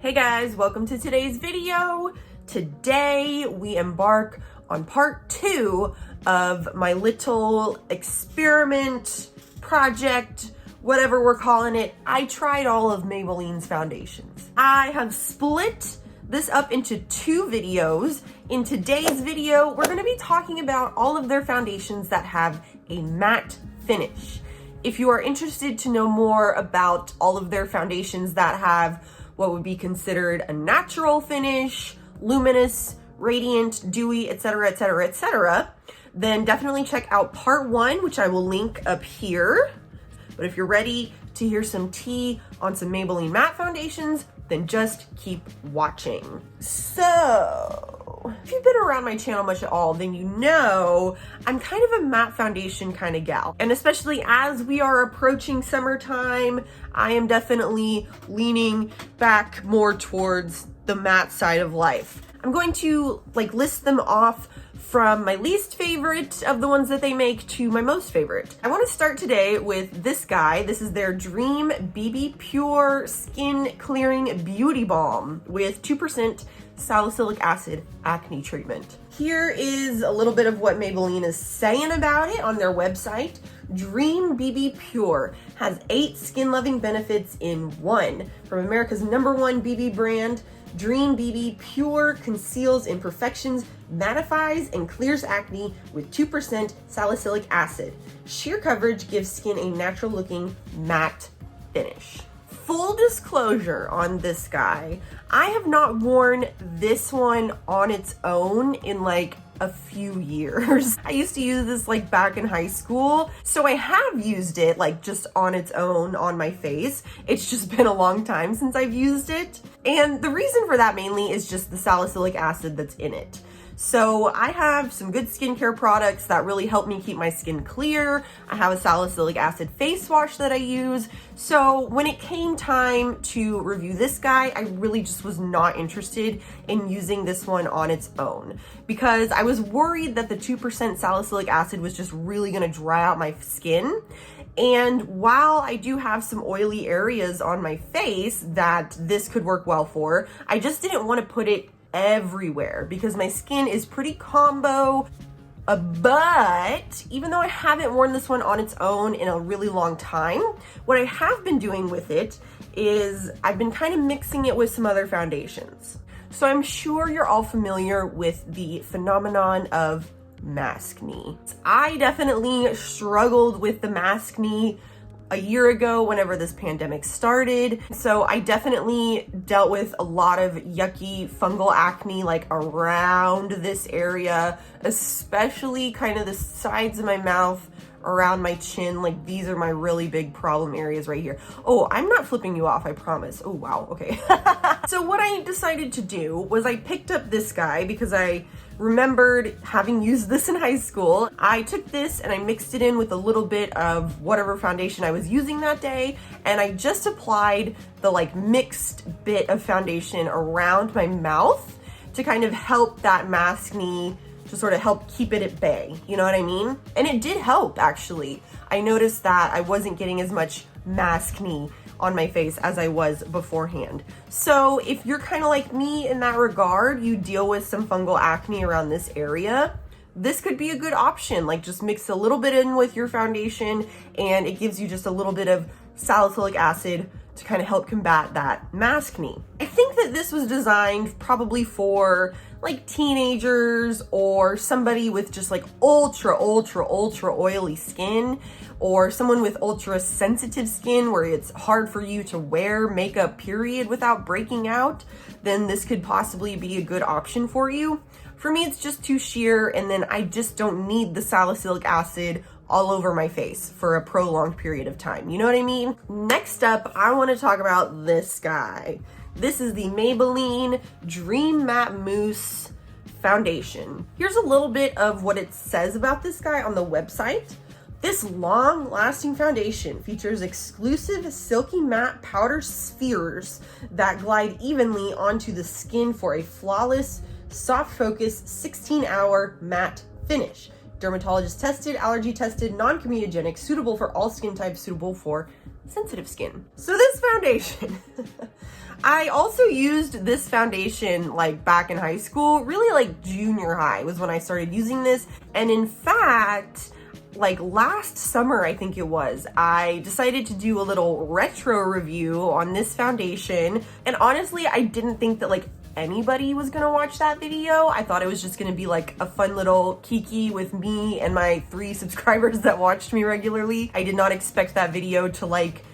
Hey guys, welcome to today's video. Today we embark on part 2 of my little experiment, project, whatever we're calling it. I tried all of Maybelline's foundations. I have split this up into 2 videos. In today's video, we're gonna be talking about all of their foundations that have a matte finish. If you are interested to know more about all of their foundations that have what would be considered a natural finish, luminous, radiant, dewy, etc., etc., etc., then definitely check out part 1, which I will link up here. But if you're ready to hear some tea on some Maybelline matte foundations, then just keep watching. So, if you've been around my channel much at all, then you know I'm kind of a matte foundation kind of gal. And especially as we are approaching summertime, I am definitely leaning back more towards the matte side of life. I'm going to list them off from my least favorite of the ones that they make to my most favorite. I want to start today with this guy. This is their Dream BB Pure Skin Clearing Beauty Balm with 2% salicylic acid acne treatment. Here is a little bit of what Maybelline is saying about it on their website. Dream BB Pure has 8 skin-loving benefits in one. From America's #1 BB brand, Dream BB Pure conceals imperfections, mattifies, and clears acne with 2% salicylic acid. Sheer coverage gives skin a natural-looking matte finish. Full disclosure on this guy, I have not worn this one on its own in a few years. I used to use this back in high school, so I have used it just on its own on my face. It's just been a long time since I've used it. And the reason for that mainly is just the salicylic acid that's in it. So I have some good skincare products that really help me keep my skin clear. I have a salicylic acid face wash that I use. So when it came time to review this guy, I really just was not interested in using this one on its own because I was worried that the 2% salicylic acid was just really gonna dry out my skin. And while I do have some oily areas on my face that this could work well for, I just didn't want to put it everywhere because my skin is pretty combo. But even though I haven't worn this one on its own in a really long time, what I have been doing with it is I've been kind of mixing it with some other foundations. So I'm sure you're all familiar with the phenomenon of maskne. I definitely struggled with the maskne a year ago whenever this pandemic started. So I definitely dealt with a lot of yucky fungal acne around this area, especially kind of the sides of my mouth, around my chin. These are my really big problem areas right here. Oh, I'm not flipping you off, I promise. Oh, wow, okay. So what I decided to do was I picked up this guy because I remembered having used this in high school. I took this and I mixed it in with a little bit of whatever foundation I was using that day, and I just applied the mixed bit of foundation around my mouth to kind of help that maskne, to sort of help keep it at bay, you know what I mean? And it did help, actually. I noticed that I wasn't getting as much maskne on my face as I was beforehand. So if you're kind of like me in that regard, you deal with some fungal acne around this area, this could be a good option. Just mix a little bit in with your foundation and it gives you just a little bit of salicylic acid to kind of help combat that maskne. I think that this was designed probably for teenagers or somebody with just ultra oily skin, or someone with ultra sensitive skin where it's hard for you to wear makeup period without breaking out, then this could possibly be a good option for you. For me, it's just too sheer, and then I just don't need the salicylic acid all over my face for a prolonged period of time. You know what I mean? Next up, I want to talk about this guy. This is the Maybelline Dream Matte Mousse Foundation. Here's a little bit of what it says about this guy on the website. This long-lasting foundation features exclusive silky matte powder spheres that glide evenly onto the skin for a flawless, soft focus, 16-hour matte finish. Dermatologist tested, allergy tested, non-comedogenic, suitable for all skin types, suitable for sensitive skin. So this foundation, I also used this foundation like back in high school, really like junior high was when I started using this. And in fact, like last summer, I think it was, I decided to do a little retro review on this foundation. And honestly, I didn't think that like anybody was gonna watch that video. I thought it was just gonna be like a fun little kiki with me and my 3 subscribers that watched me regularly. I did not expect that video to like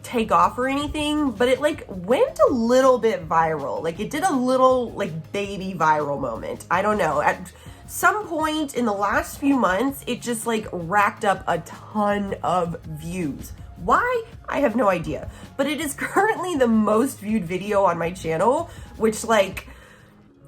take off or anything, but it like went a little bit viral. Like it did a little like baby viral moment. I don't know. At some point in the last few months, it just like racked up a ton of views. Why? I have no idea. But it is currently the most viewed video on my channel, which like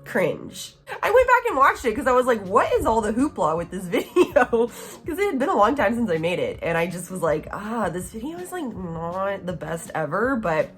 cringe. I went back and watched it because I was like, what is all the hoopla with this video? Because it had been a long time since I made it. And I just was like, this video is like not the best ever. But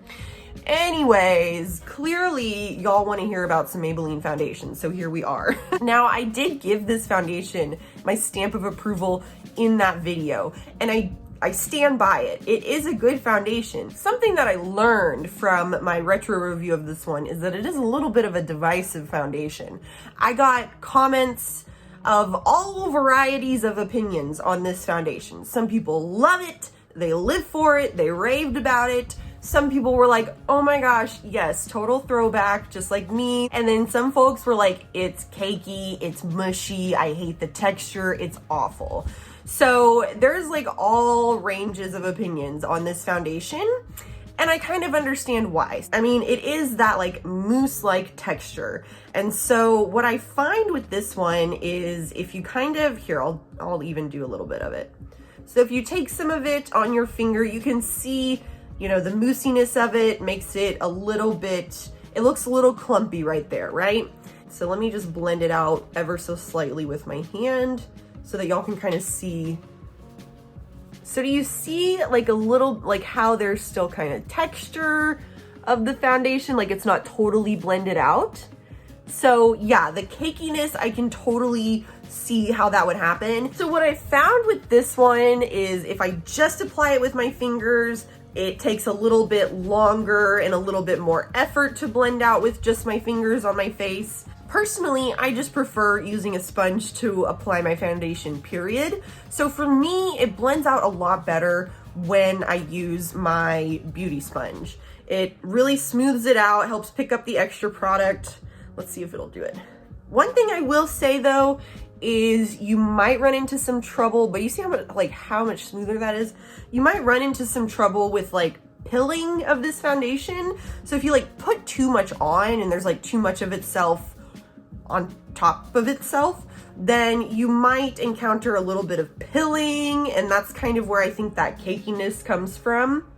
anyways, clearly y'all want to hear about some Maybelline foundation. So here we are. Now I did give this foundation my stamp of approval in that video. And I stand by it. It is a good foundation. Something that I learned from my retro review of this one is that it is a little bit of a divisive foundation. I got comments of all varieties of opinions on this foundation. Some people love it, they live for it, they raved about it. Some people were like, oh my gosh, yes, total throwback, just like me. And then some folks were like, it's cakey, it's mushy, I hate the texture, it's awful. So there's like all ranges of opinions on this foundation, and I kind of understand why. I mean, it is that like mousse-like texture. And so what I find with this one is if you kind of, here, I'll even do a little bit of it. So if you take some of it on your finger, you can see, you know, the moussiness of it makes it a little bit, it looks a little clumpy right there, right? So let me just blend it out ever so slightly with my hand, so that y'all can kind of see. So do you see like a little, like how there's still kind of texture of the foundation, like it's not totally blended out? So yeah, the cakiness, I can totally see how that would happen. So what I found with this one is if I just apply it with my fingers, it takes a little bit longer and a little bit more effort to blend out with just my fingers on my face. Personally, I just prefer using a sponge to apply my foundation, period. So for me, it blends out a lot better when I use my beauty sponge. It really smooths it out, helps pick up the extra product. Let's see if it'll do it. One thing I will say though, is you might run into some trouble, but you see how much smoother that is? You might run into some trouble with like pilling of this foundation. So if you like put too much on and there's like too much of itself on top of itself, then you might encounter a little bit of pilling, and that's kind of where I think that cakiness comes from.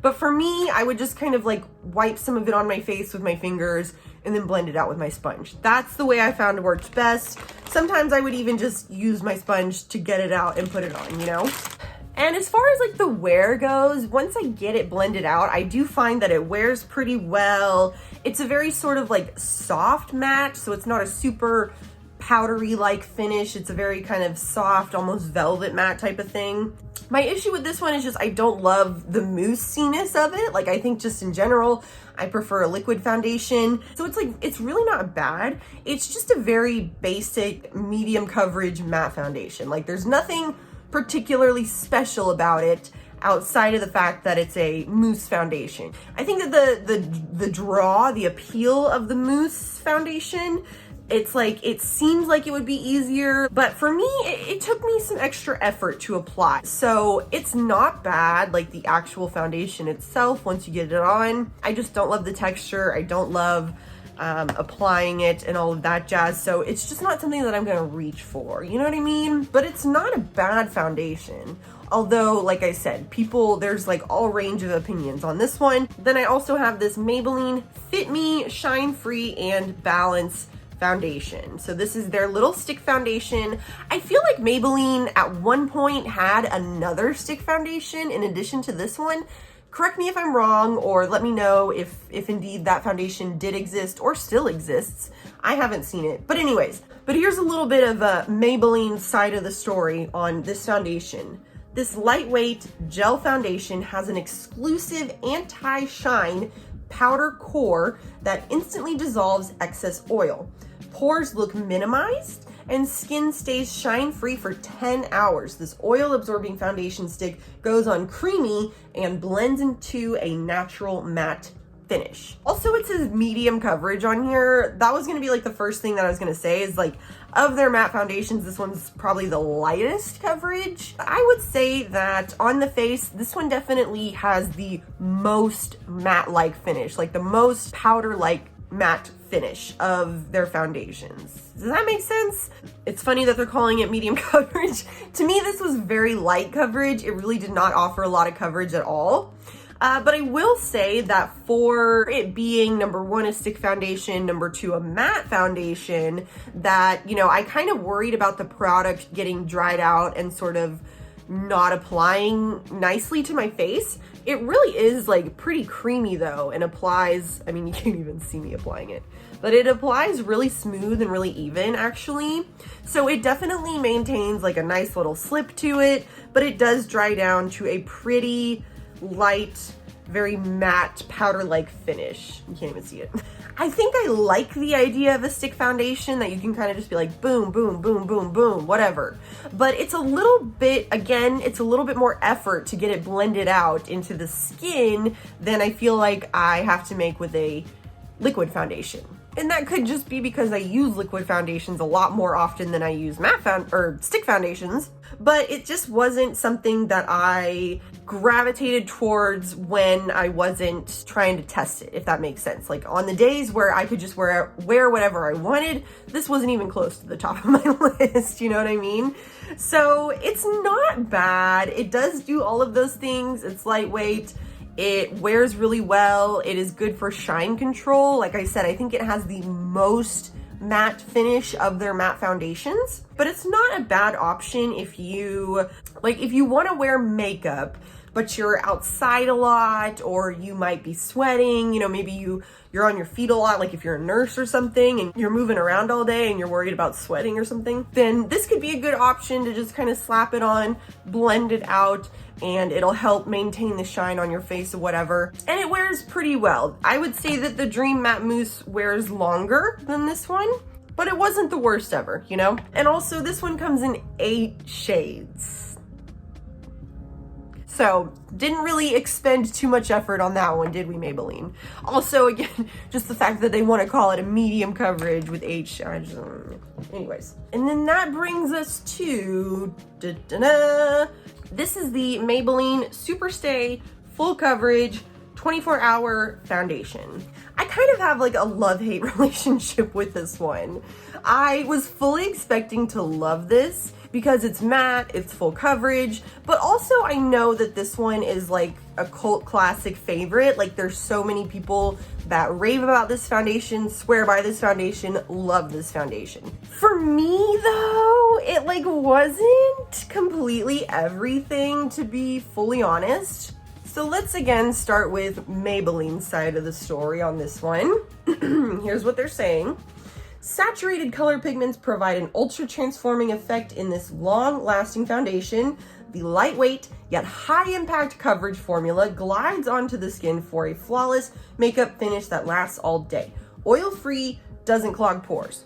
But for me, I would just kind of like wipe some of it on my face with my fingers and then blend it out with my sponge. That's the way I found works best. Sometimes I would even just use my sponge to get it out and put it on, you know? And as far as like the wear goes, once I get it blended out, I do find that it wears pretty well. It's a very sort of like soft matte, so it's not a super powdery like finish. It's a very kind of soft, almost velvet matte type of thing. My issue with this one is just I don't love the moussiness of it. Like I think just in general, I prefer a liquid foundation. So it's like, it's really not bad. It's just a very basic medium coverage matte foundation. Like there's nothing particularly special about it outside of the fact that it's a mousse foundation. I think that the appeal of the mousse foundation, it's like, it seems like it would be easier, but for me, it took me some extra effort to apply. So it's not bad, like the actual foundation itself, once you get it on. I just don't love the texture. I don't love applying it and all of that jazz. So it's just not something that I'm gonna reach for, you know what I mean? But it's not a bad foundation. Although, like I said, there's like all range of opinions on this one. Then I also have this Maybelline Fit Me Shine Free and Balance foundation. So this is their little stick foundation. I feel like Maybelline at one point had another stick foundation in addition to this one. Correct me if I'm wrong, or let me know if indeed that foundation did exist or still exists. I haven't seen it. But anyways, here's a little bit of a Maybelline side of the story on this foundation. This lightweight gel foundation has an exclusive anti-shine powder core that instantly dissolves excess oil. Pores look minimized and skin stays shine-free for 10 hours. This oil-absorbing foundation stick goes on creamy and blends into a natural matte finish. Also, it says medium coverage on here. That was gonna be like the first thing that I was gonna say is like, of their matte foundations, this one's probably the lightest coverage. I would say that on the face, this one definitely has the most matte-like finish, like the most powder-like matte finish of their foundations. Does that make sense? It's funny that they're calling it medium coverage. To me, this was very light coverage. It really did not offer a lot of coverage at all. But I will say that for it being number one, a stick foundation, number two, a matte foundation, that, you know, I kind of worried about the product getting dried out and sort of not applying nicely to my face. It really is like pretty creamy though, and applies, I mean, you can't even see me applying it, but it applies really smooth and really even actually. So it definitely maintains like a nice little slip to it, but it does dry down to a pretty light, very matte powder-like finish. You can't even see it. I think I like the idea of a stick foundation that you can kind of just be like boom, boom, boom, boom, boom, whatever. But it's a little bit, again, it's a little bit more effort to get it blended out into the skin than I feel like I have to make with a liquid foundation. And that could just be because I use liquid foundations a lot more often than I use stick foundations, but it just wasn't something that I gravitated towards when I wasn't trying to test it, if that makes sense. Like on the days where I could just wear whatever I wanted, this wasn't even close to the top of my list, you know what I mean? So it's not bad. It does do all of those things. It's lightweight. It wears really well. It is good for shine control. Like I said, I think it has the most matte finish of their matte foundations, but it's not a bad option if you want to wear makeup, but you're outside a lot, or you might be sweating, you know, maybe you're on your feet a lot, like if you're a nurse or something and you're moving around all day and you're worried about sweating or something, then this could be a good option to just kind of slap it on, blend it out, and it'll help maintain the shine on your face or whatever. And it wears pretty well. I would say that the Dream Matte Mousse wears longer than this one, but it wasn't the worst ever, you know? And also this one comes in 8 shades. So didn't really expend too much effort on that one, did we, Maybelline? Also, again, just the fact that they want to call it a medium coverage with 8 shades. Anyways, and then that brings us to this is the Maybelline Superstay Full Coverage 24-Hour Foundation. I kind of have like a love-hate relationship with this one. I was fully expecting to love this because it's matte, it's full coverage, but also I know that this one is like a cult classic favorite. Like there's so many people that rave about this foundation, swear by this foundation, love this foundation. For me though, it like wasn't completely everything, to be fully honest. So let's again start with Maybelline's side of the story on this one. Here's what they're saying. Saturated color pigments provide an ultra transforming effect in this long-lasting foundation. The lightweight yet high-impact coverage formula glides onto the skin for a flawless makeup finish that lasts all day. Oil-free, doesn't clog pores.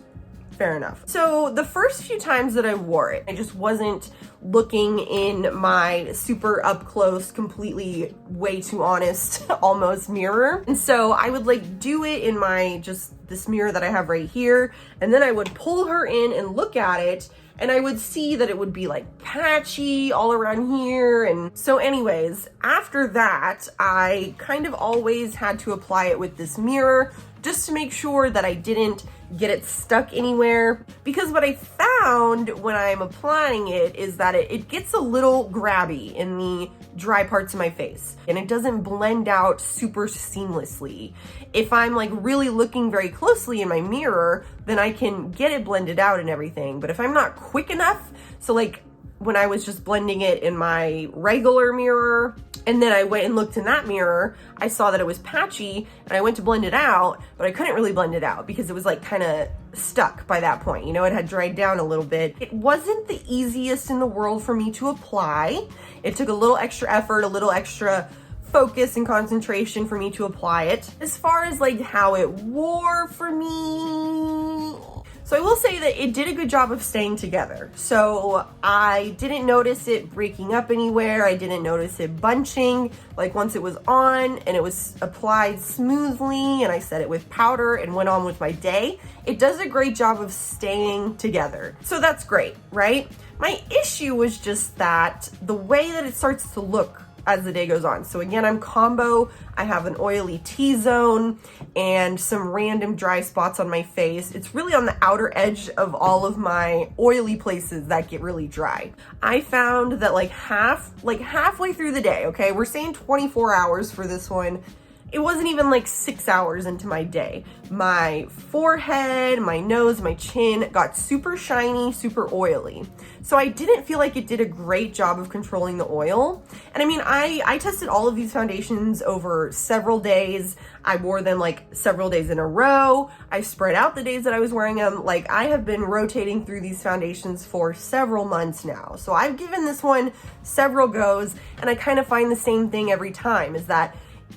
Fair enough. So the first few times that I wore it, I just wasn't looking in my super up close, completely way too honest, almost mirror. And so I would like do it in my, just this mirror that I have right here. And then I would pull her in and look at it. And I would see that it would be like patchy all around here. And so anyways, after that, I kind of always had to apply it with this mirror just to make sure that I didn't get it stuck anywhere. Because what I found when I'm applying it is that it gets a little grabby in the dry parts of my face and it doesn't blend out super seamlessly. If I'm like really looking very closely in my mirror, then I can get it blended out and everything. But if I'm not quick enough, so like when I was just blending it in my regular mirror And then I went and looked in that mirror. I saw that it was patchy and I went to blend it out, but I couldn't really blend it out because it was like kind of stuck by that point. You know, it had dried down a little bit. It wasn't the easiest in the world for me to apply. It took a little extra effort, a little extra focus and concentration for me to apply it. As far as like how it wore for me, so I will say that it did a good job of staying together. So I didn't notice it breaking up anywhere. I didn't notice it bunching. Like once it was on and it was applied smoothly and I set it with powder and went on with my day, it does a great job of staying together. So that's great, right? My issue was just that the way that it starts to look as the day goes on. So again, I'm combo. I have an oily T-zone and some random dry spots on my face. It's really on the outer edge of all of my oily places that get really dry. I found that like halfway through the day, okay, we're saying 24 hours for this one. It wasn't even like 6 hours into my day. My forehead, my nose, my chin got super shiny, super oily. So I didn't feel like it did a great job of controlling the oil. And I mean, I tested all of these foundations over several days. I wore them like several days in a row. I spread out the days that I was wearing them. Like I have been rotating through these foundations for several months now. So I've given this one several goes and I kind of find the same thing every time, is that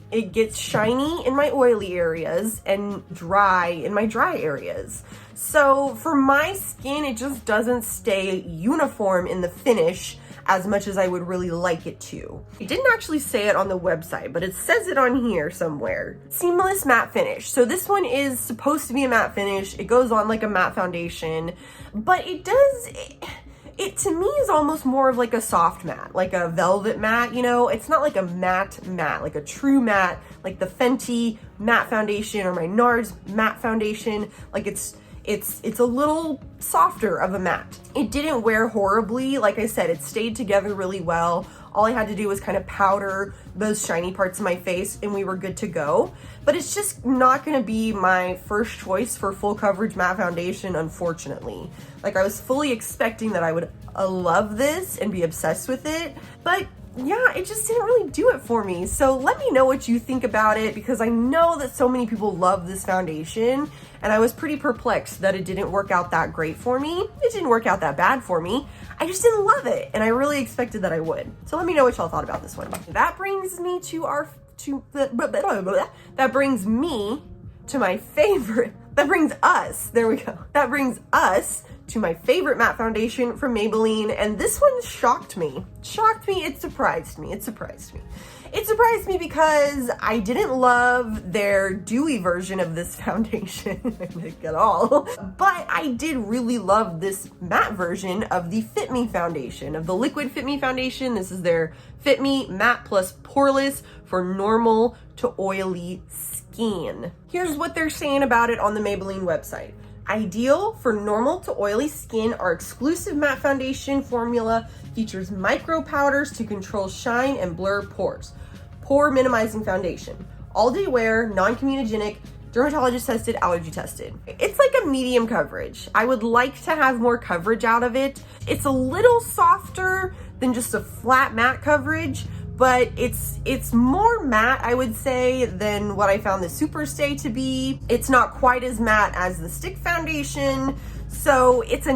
it gets shiny in my oily areas and dry in my dry areas. So for my skin, it just doesn't stay uniform in the finish as much as I would really like it to. It didn't actually say it on the website, but it says it on here somewhere. Seamless matte finish. So this one is supposed to be a matte finish. It goes on like a matte foundation, but it to me is almost more of like a soft matte, like a velvet matte, you know? It's not like a matte, like a true matte, like the Fenty matte foundation or my NARS matte foundation. Like it's a little softer of a matte. It didn't wear horribly. Like I said, it stayed together really well. All I had to do was kind of powder those shiny parts of my face and we were good to go. But it's just not gonna be my first choice for full coverage matte foundation, unfortunately. Like I was fully expecting that I would love this and be obsessed with it, but yeah, it just didn't really do it for me. So let me know what you think about it, because I know that so many people love this foundation and I was pretty perplexed that it didn't work out that great for me. It didn't work out that bad for me. I just didn't love it and I really expected that I would. So let me know what y'all thought about this one. That brings me to my favorite, that brings us to my favorite matte foundation from Maybelline, and this one shocked me. It surprised me. It surprised me because I didn't love their dewy version of this foundation at all, but I did really love this matte version of the Fit Me foundation, of the liquid Fit Me foundation. This is their Fit Me Matte Plus Poreless for normal to oily skin. Here's what they're saying about it on the Maybelline website. Ideal for normal to oily skin, our exclusive matte foundation formula features micro powders to control shine and blur pores. Pore minimizing foundation. All day wear, non-comedogenic, dermatologist tested, allergy tested. It's like a medium coverage. I would like to have more coverage out of it. It's a little softer than just a flat matte coverage, but it's more matte, I would say, than what I found the Superstay to be. It's not quite as matte as the stick foundation, so it's a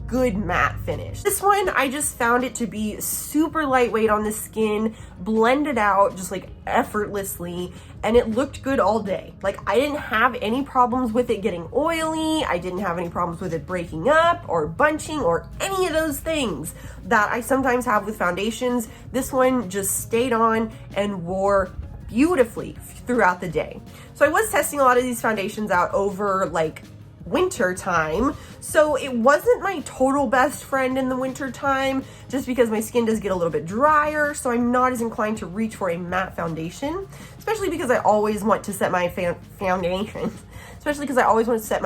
good matte finish. This one, I just found it to be super lightweight on the skin, blended out just like effortlessly, and it looked good all day. Like I didn't have any problems with it getting oily. I didn't have any problems with it breaking up or bunching or any of those things that I sometimes have with foundations. This one just stayed on and wore beautifully throughout the day. So I was testing a lot of these foundations out over like winter time, so it wasn't my total best friend in the winter time, just because my skin does get a little bit drier, so I'm not as inclined to reach for a matte foundation, especially because I always want to set my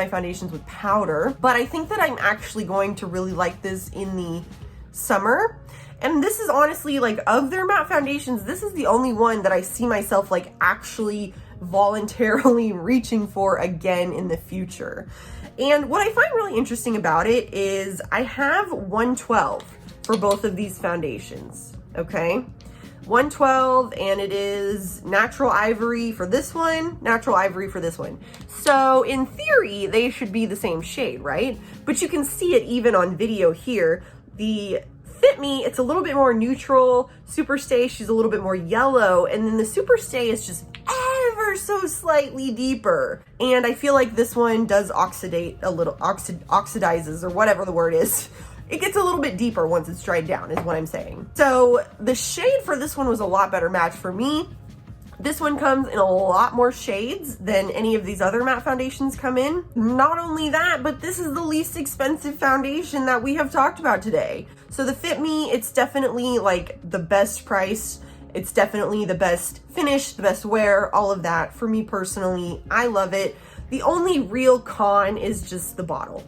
foundations with powder. But I think that I'm actually going to really like this in the summer. And this is honestly, like, of their matte foundations, this is the only one that I see myself like actually voluntarily reaching for again in the future. And what I find really interesting about it is I have 112 for both of these foundations, okay? 112, and it is natural ivory for this one, natural ivory for this one. So in theory, they should be the same shade, right? But you can see it even on video here. The Fit Me, it's a little bit more neutral. Superstay, she's a little bit more yellow, and then the Superstay is just ever so slightly deeper. And I feel like this one does oxidate a little, oxidizes, or whatever the word is. It gets a little bit deeper once it's dried down, is what I'm saying. So the shade for this one was a lot better match for me. This one comes in a lot more shades than any of these other matte foundations come in. Not only that, but this is the least expensive foundation that we have talked about today. So the Fit Me, it's definitely like the best price. It's definitely the best finish, the best wear, all of that. For me personally, I love it. The only real con is just the bottle.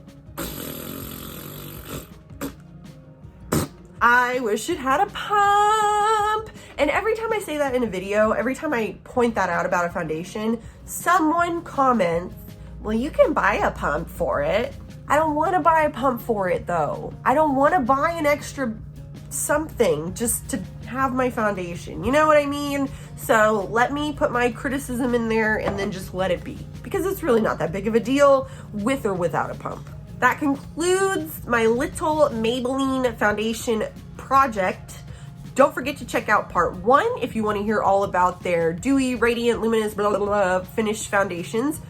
I wish it had a pump. And every time I say that in a video, every time I point that out about a foundation, someone comments, well, you can buy a pump for it. I don't want to buy a pump for it though. I don't want to buy an extra something just to have my foundation. You know what I mean? So let me put my criticism in there and then just let it be, because it's really not that big of a deal with or without a pump. That concludes my little Maybelline foundation project. Don't forget to check out part 1 if you want to hear all about their dewy, radiant, luminous, blah, blah, blah, finished foundations.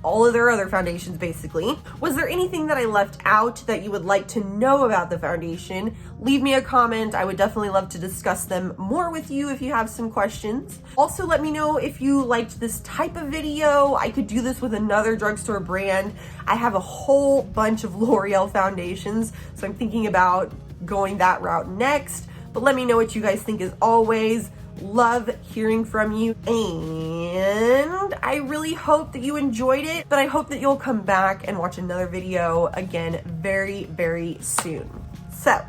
All of their other foundations, basically. Was there anything that I left out that you would like to know about the foundation? Leave me a comment. I would definitely love to discuss them more with you if you have some questions. Also, let me know if you liked this type of video. I could do this with another drugstore brand. I have a whole bunch of L'Oreal foundations, so I'm thinking about going that route next. But let me know what you guys think as always. Love hearing from you, and I really hope that you enjoyed it, but I hope that you'll come back and watch another video again very, very soon. So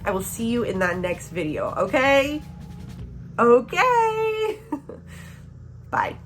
I will see you in that next video, okay? Okay. Bye.